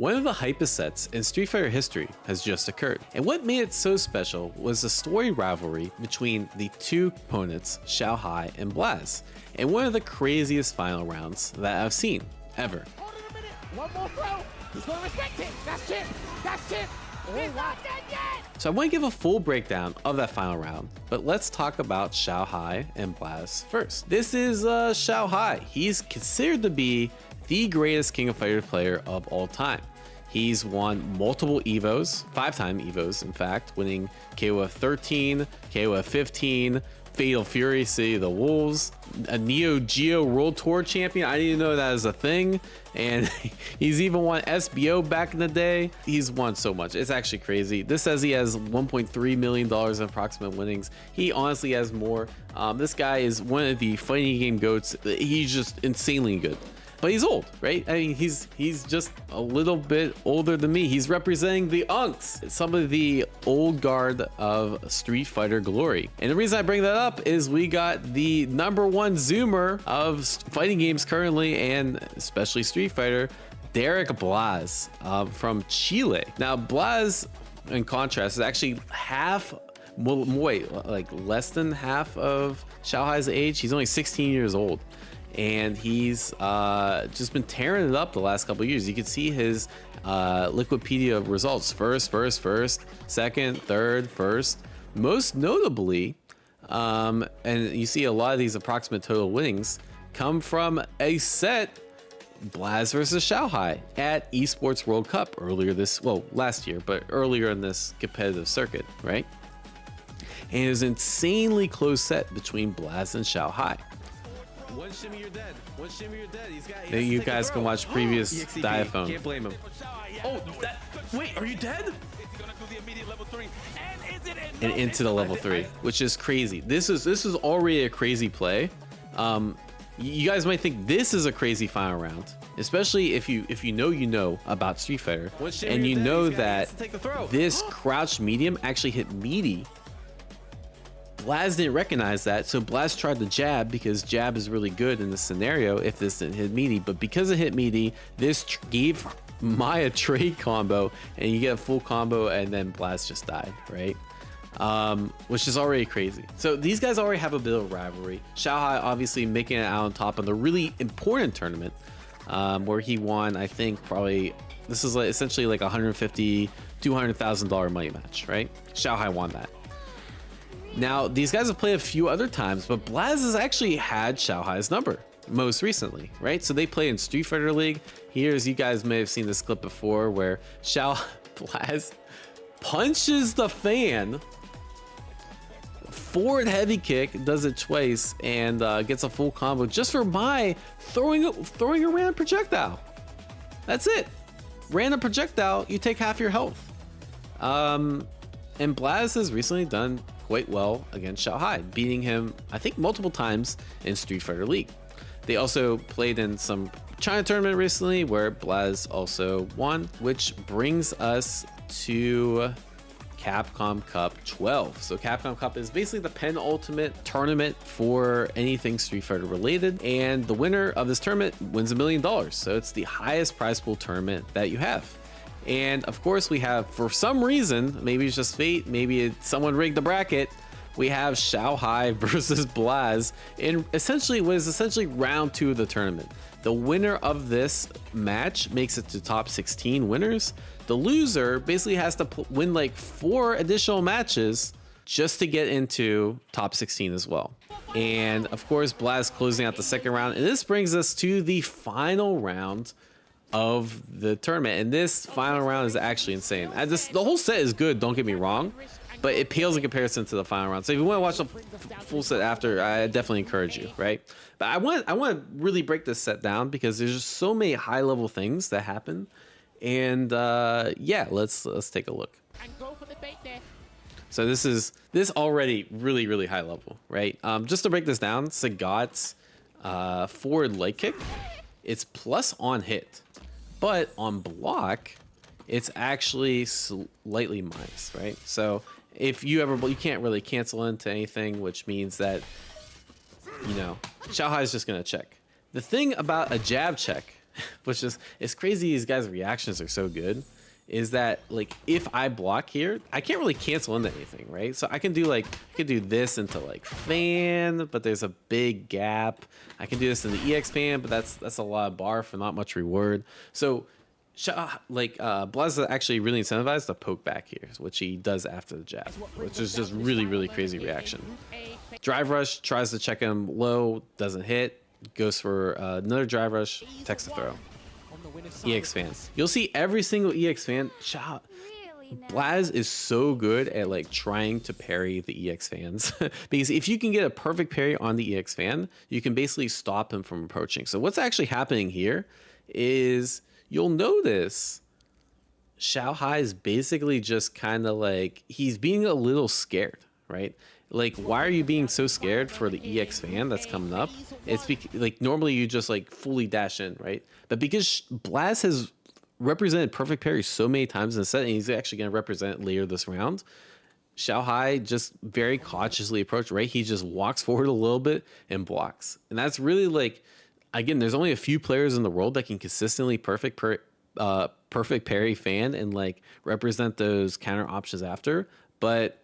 One of the hypest sets in Street Fighter history has just occurred, and what made it so special was the story rivalry between the two opponents, Xiaohai and Blaz, and one of the craziest final rounds that I've seen, ever. Hold it a minute! One more throw! He's gonna respect it! That's it! That's it! He's not dead yet! So I want to give a full breakdown of that final round, but let's talk about Xiaohai and Blaz first. This is Xiaohai. He's considered to be the greatest King of Fighters player of all time. He's won multiple EVOs, 5-time EVOs in fact, winning KOF 13, KOF 15, Fatal Fury, City of the Wolves, a Neo Geo World Tour champion. I didn't even know that was a thing. And he's even won SBO back in the day. He's won so much. It's actually crazy. This says he has $1.3 million in approximate winnings. He honestly has more. This guy is one of the fighting game goats. He's just insanely good. But he's old, right? I mean, he's just a little bit older than me. He's representing the Unks, some of the old guard of Street Fighter glory. And the reason I bring that up is we got the #1 zoomer of fighting games currently, and especially Street Fighter, Derek Blaz from Chile. Now, Blaz, in contrast, is actually less than half of Xiaohai's age. He's only 16 years old. And he's just been tearing it up the last couple of years. You can see his Liquipedia results: first, second, third, first. Most notably, and you see a lot of these approximate total winnings come from a set, Blaz versus Xiaohai at Esports World Cup last year, but earlier in this competitive circuit, right? And it was an insanely close set between Blaz and Xiaohai. One shimmy, you're dead. One shimmy, you're dead. You guys can watch previous Diaphone. Can't blame him. Oh, wait, are you dead? And into the level 3, which is crazy. This is already a crazy play. You guys might think this is a crazy final round, especially if you know about Street Fighter, and you know that this crouched medium actually hit meaty. Blaz didn't recognize that, so Blaz tried the jab because jab is really good in this scenario if this didn't hit meaty. But because it hit meaty, this gave Maya trade combo, and you get a full combo, and then Blaz just died, right? Which is already crazy. So these guys already have a bit of rivalry. Xiaohai obviously making it out on top of the really important tournament, where he won, I think, probably, this is essentially like $150,000, $200,000 money match, right? Xiaohai won that. Now, these guys have played a few other times, but Blaz has actually had Xiaohai's number most recently, right? So they play in Street Fighter League. Here's, you guys may have seen this clip before, where Blaz punches the fan, forward heavy kick, does it twice, and gets a full combo just for Mai throwing a random projectile. That's it. Random projectile, you take half your health. And Blaz has recently done quite well against Xiaohai, beating him, I think, multiple times in Street Fighter League. They also played in some China tournament recently where Blaz also won, which brings us to Capcom Cup 12. So Capcom Cup is basically the penultimate tournament for anything Street Fighter related, and the winner of this tournament wins $1 million. So it's the highest prize pool tournament that you have. And of course we have, for some reason, maybe it's just fate, maybe someone rigged the bracket, we have Xiaohai versus Blaz in essentially what is essentially round 2 of the tournament. The winner of this match makes it to top 16 winners. The loser basically has to win like 4 additional matches just to get into top 16 as well. And of course, Blaz closing out the second round. And this brings us to the final round of the tournament, and this final round is actually insane. The whole set is good, don't get me wrong, but it pales in comparison to the final round. So if you want to watch the full set after, I definitely encourage you, right? But I want to really break this set down because there's just so many high level things that happen, and yeah, let's take a look. So this already really high level, right? Just to break this down, Sagat's forward leg kick, it's plus on hit. But on block, it's actually slightly minus, right? So if you can't really cancel into anything, which means that, Xiaohai is just going to check. The thing about a jab check which is, it's crazy. These guys' reactions are so good. Is that like if I block here, I can't really cancel into anything, right? So I can do like, I could do this into like fan, but there's a big gap. I can do this in the EX fan, but that's a lot of bar for not much reward. So Blaz is actually really incentivized to poke back here, which he does after the jab, which is just really crazy reaction. Drive rush, tries to check him low, doesn't hit, goes for another drive rush, text to throw. EX fan. You'll see every single EX fan. Blaz is so good at like trying to parry the EX fans because if you can get a perfect parry on the EX fan, you can basically stop him from approaching. So what's actually happening here is you'll notice Xiaohai is basically just kind of like, he's being a little scared, right? Like, why are you being so scared for the EX fan that's coming up? It's like normally you just like fully dash in, right? But because Blaz has represented perfect parry so many times in the set, and he's actually going to represent it later this round, Xiaohai just very cautiously approached, right? He just walks forward a little bit and blocks. And that's really like, again, there's only a few players in the world that can consistently perfect parry fan and like represent those counter options after, but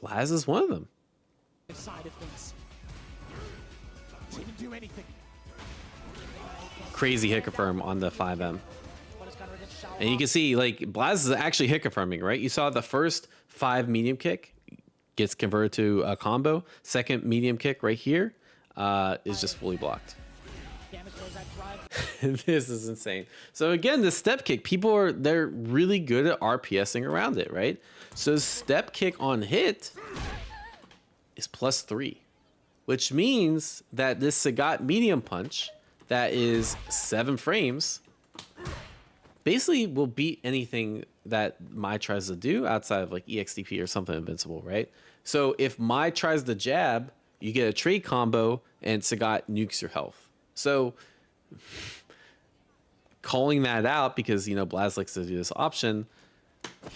Blaz is one of them. Side of things. Didn't do anything. Crazy hit confirm on the 5M. And you can see like Blaz is actually hit confirming, right? You saw the first 5 medium kick gets converted to a combo. Second medium kick right here is just fully blocked. This is insane. So again, the step kick, they're really good at RPSing around it, right? So step kick on hit is +3, which means that this Sagat medium punch that is 7 frames basically will beat anything that Mai tries to do outside of like EXDP or something invincible, right? So if Mai tries the jab, you get a trade combo and Sagat nukes your health. So calling that out because, you know, Blaz likes to do this option,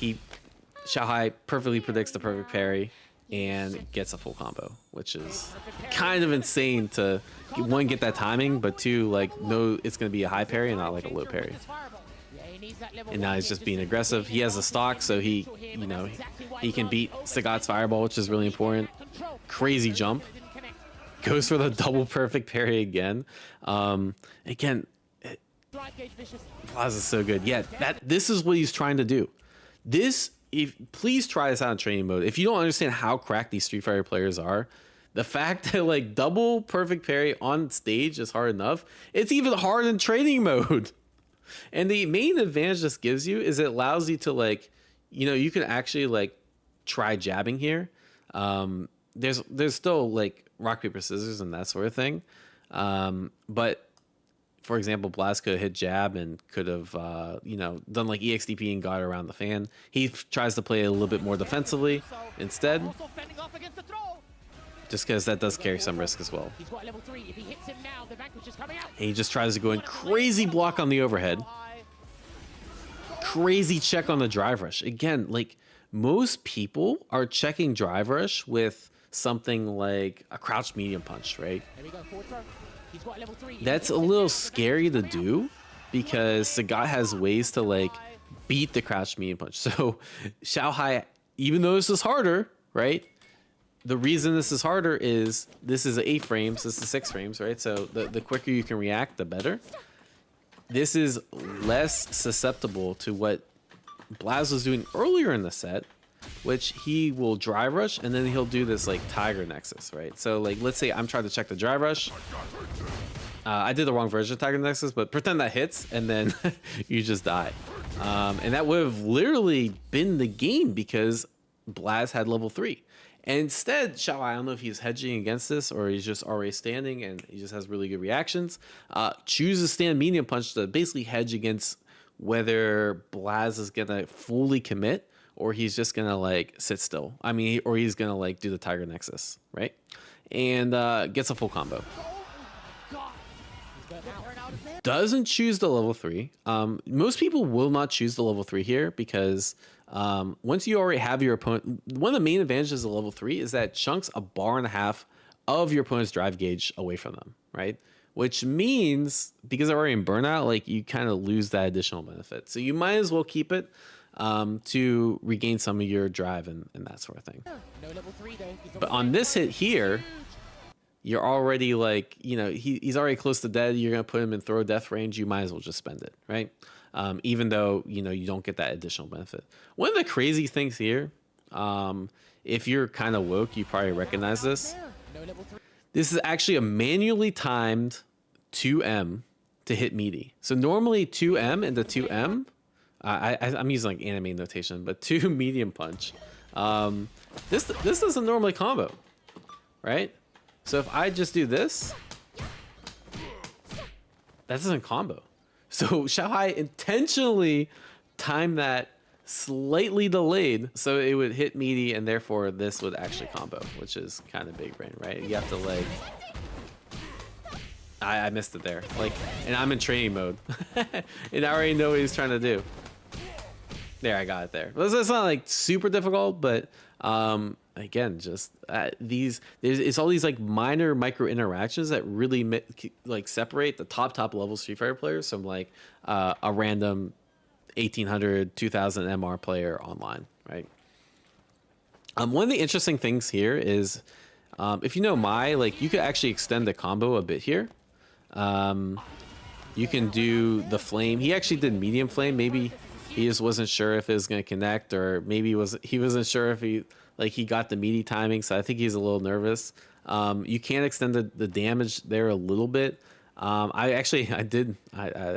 Xiaohai perfectly predicts the perfect parry and gets a full combo, which is kind of insane to, one, get that timing, but two, like, know it's going to be a high parry and not like a low parry. And now he's just being aggressive. He has a stock, so he, you know, he can beat Sagat's fireball, which is really important. Crazy jump. Goes for the double perfect parry again. Again, Blaz is so good. Yeah, this is what he's trying to do. Please try this out in training mode. If you don't understand how cracked these Street Fighter players are, the fact that like double perfect parry on stage is hard enough, it's even hard in training mode. And the main advantage this gives you is it allows you to like, you know, you can actually like try jabbing here. There's still like rock, paper, scissors and that sort of thing. But for example, Blaz could have hit jab and could have, you know, done like EXDP and got around the fan. He tries to play a little bit more defensively instead, just because that does carry some risk as well. And he just tries to go in crazy block on the overhead. Crazy check on the drive rush. Again, like most people are checking drive rush with something like a crouch medium punch, right? That's a little scary to do because Sagat has ways to like beat the crouch medium punch. So Xiaohai, even though this is harder, right? The reason this is harder is this is 8 frames, this is 6 frames, right? So the quicker you can react, the better. This is less susceptible to what Blaz was doing earlier in the set, which he will drive rush and then he'll do this like Tiger Nexus, right? So like, let's say I'm trying to check the drive rush. I did the wrong version of Tiger Nexus, but pretend that hits and then you just die. And that would have literally been the game because Blaz had level 3. And instead, Xiaohai, I don't know if he's hedging against this or he's just already standing and he just has really good reactions. Chooses stand medium punch to basically hedge against whether Blaz is going to fully commit or he's just going to like sit still. I mean, or he's going to like do the Tiger Nexus, right? And gets a full combo. Doesn't choose the level 3. Most people will not choose the level 3 here because once you already have your opponent, one of the main advantages of level 3 is that it chunks a bar and a half of your opponent's drive gauge away from them, right? which means because they're already in burnout, like you kind of lose that additional benefit. So you might as well keep it to regain some of your drive and that sort of thing. No level 3 though. But on this hit here, you're already like, you know, he's already close to dead. You're going to put him in throw death range. You might as well just spend it, right? Even though, you know, you don't get that additional benefit. One of the crazy things here, if you're kind of woke, you probably recognize this. No level 3. This is actually a manually timed 2M to hit meaty. So normally 2M into 2M, I'm using like anime notation, but 2 medium punch. This doesn't normally combo, right? So if I just do this, that doesn't combo. So Xiaohai intentionally timed that slightly delayed so it would hit meaty, and therefore this would actually combo, which is kind of big brain, right? You have to like, I missed it there, like, and I'm in training mode and I already know what he's trying to do. There, I got it there. It's not like super difficult, but again, just it's all these like minor micro interactions that really like separate the top level Street Fighter players from like a random 1800 2000 MR player online, right? One of the interesting things here is if you know like you could actually extend the combo a bit here. You can do the flame. He actually did medium flame. Maybe he just wasn't sure if it was going to connect, or maybe he wasn't sure if he got the meaty timing. So I think he's a little nervous. You can extend the damage there a little bit. I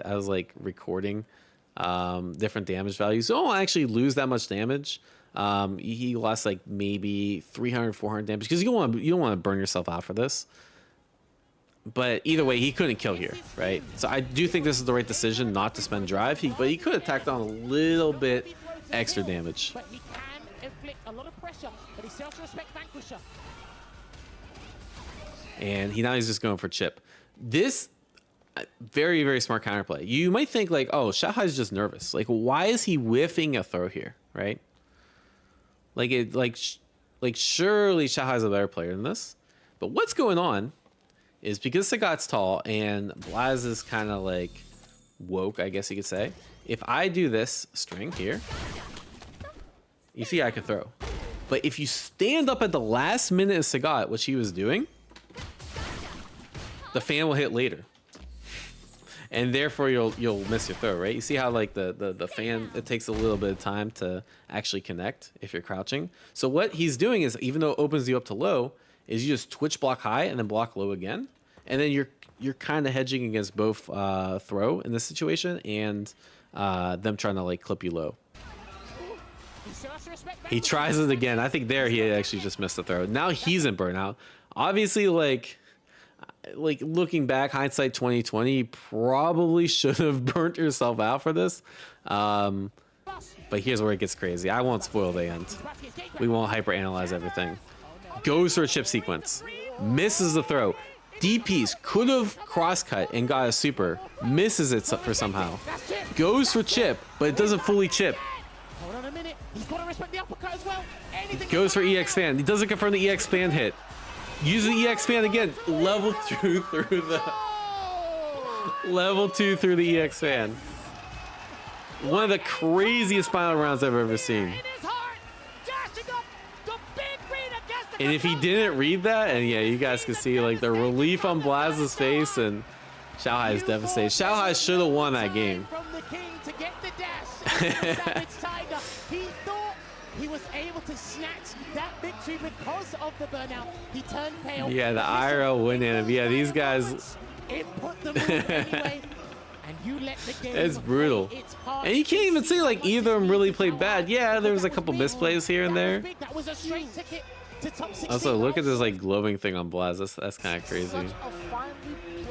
was like recording different damage values. So I don't actually lose that much damage. He lost like maybe 300, 400 damage because you don't want to burn yourself out for this. But either way, he couldn't kill here, right? So I do think this is the right decision not to spend drive. But he could have tacked on a little bit extra damage. But he can inflict a lot of pressure, but he still has to respect Vanquisher. And now he's just going for chip. This very, very smart counterplay. You might think like, oh, Xiaohai's just nervous. Like, why is he whiffing a throw here, right? Like surely Xiaohai's a better player than this. But what's going on is because Sagat's tall and Blaz is kind of like woke, I guess you could say. If I do this string here, you see I can throw. But if you stand up at the last minute of Sagat, which he was doing, the fan will hit later. And therefore you'll miss your throw, right? You see how like the fan, it takes a little bit of time to actually connect if you're crouching. So what he's doing is, even though it opens you up to low, is you just twitch block high and then block low again. And then you're kind of hedging against both throw in this situation and them trying to like clip you low. He tries it again. I think there he actually just missed the throw. Now he's in burnout. Obviously, like looking back, hindsight 2020, probably should have burnt yourself out for this. But here's where it gets crazy. I won't spoil the end. We won't hyper-analyze everything. Goes for a chip sequence. Misses the throw. DPs could have cross-cut and got a super. Misses it for somehow. Goes for chip, but it doesn't fully chip. Hold on a minute. He's got to respect the uppercut as well. Goes for EX fan. He doesn't confirm the EX fan hit. Uses the EX fan again. Level 2 through the EX fan. One of the craziest final rounds I've ever seen. And if he didn't read that, and yeah, you guys can see like the relief on Blaz's face, and Xiaohai is devastated. Xiaohai should have won that game. He thought he was able to snatch that victory because of the burnout. He turned pale. Yeah, the IRL win in him. Yeah, these guys. Input the move anyway, and you let the game. It's brutal. And you can't even say like either of them really played bad. Yeah, there was a couple misplays here and there. That was a straight ticket. Also, look at this like glowing thing on Blaz. That's kind of crazy.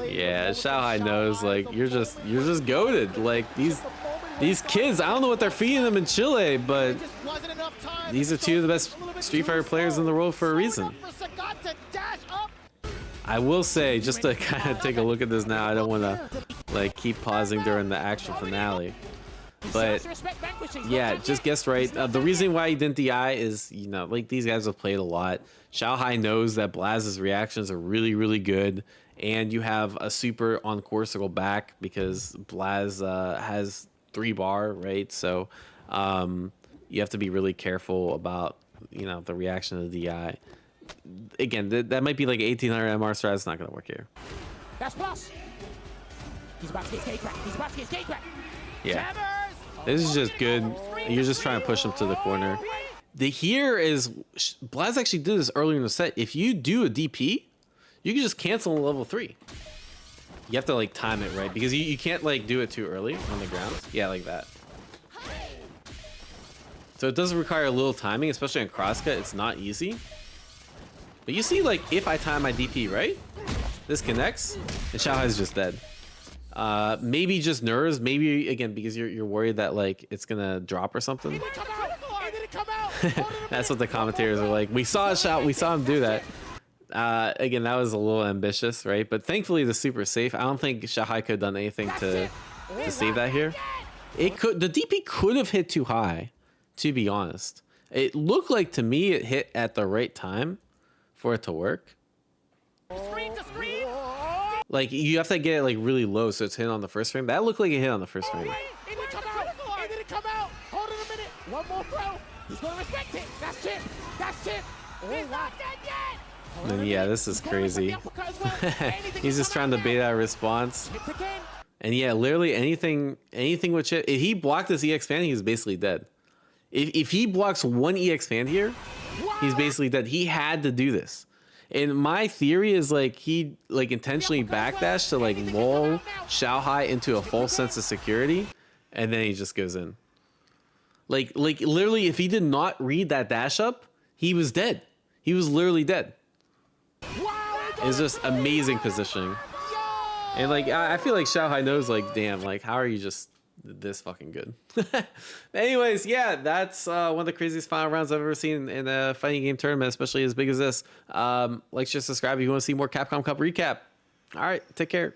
Yeah, Xiaohai knows like you're just goated. Like these kids, I don't know what they're feeding them in Chile, but these are two of the best Street Fighter players in the world for a reason. I will say, just to kind of take a look at this now, I don't want to like keep pausing during the actual finale. But yeah, just guessed right. The reason why he didn't DI is, you know, like these guys have played a lot. Xiaohai knows that Blaz's reactions are really, really good. and you have a super on course to go back because Blaz has 3 bar, right? So you have to be really careful about, you know, the reaction of the DI. Again, that might be like 1800 MR strat. It's not going to work here. That's plus. He's about to get skate crack. He's about to get skate crack. Yeah. This is just good. You're just trying to push him to the corner. The here is Blaz actually did this earlier in the set. If you do a DP, you can just cancel a level 3. You have to like time it right because you can't like do it too early on the ground. Yeah, like that. So it does require a little timing, especially on crosscut. It's not easy. But you see, like, if I time my DP right, this connects, and Xiaohai is just dead. Maybe just nerves. Maybe again because you're worried that like it's gonna drop or something. That's what the commentators are like. We saw him do that. Again, that was a little ambitious, right? But thankfully the super safe. I don't think Xiaohai could have done anything to save that here. The DP could have hit too high, to be honest. It looked like to me it hit at the right time for it to work. Like you have to get it like really low so it's hit on the first frame. That looked like it hit on the first frame. It didn't come out. Hold it a minute. One more throw. He's gonna respect it. That's chip. That's chip. He's not dead yet. And yeah, this is crazy. He's just trying to bait out a response. And yeah, literally anything with chip. If he blocked this EX fan, he's basically dead. If he blocks one EX fan here, he's basically dead. He had to do this. And my theory is like he like intentionally backdashed to like lull Xiaohai into a false sense of security, and then he just goes in. Like literally, if he did not read that dash up, he was dead. He was literally dead. It's just amazing positioning. And like I feel like Xiaohai knows like, damn, like how are you just this fucking good? Anyways, yeah, that's one of the craziest final rounds I've ever seen in a fighting game tournament, especially as big as this. Like, share, subscribe if you want to see more Capcom Cup recap. All right, take care.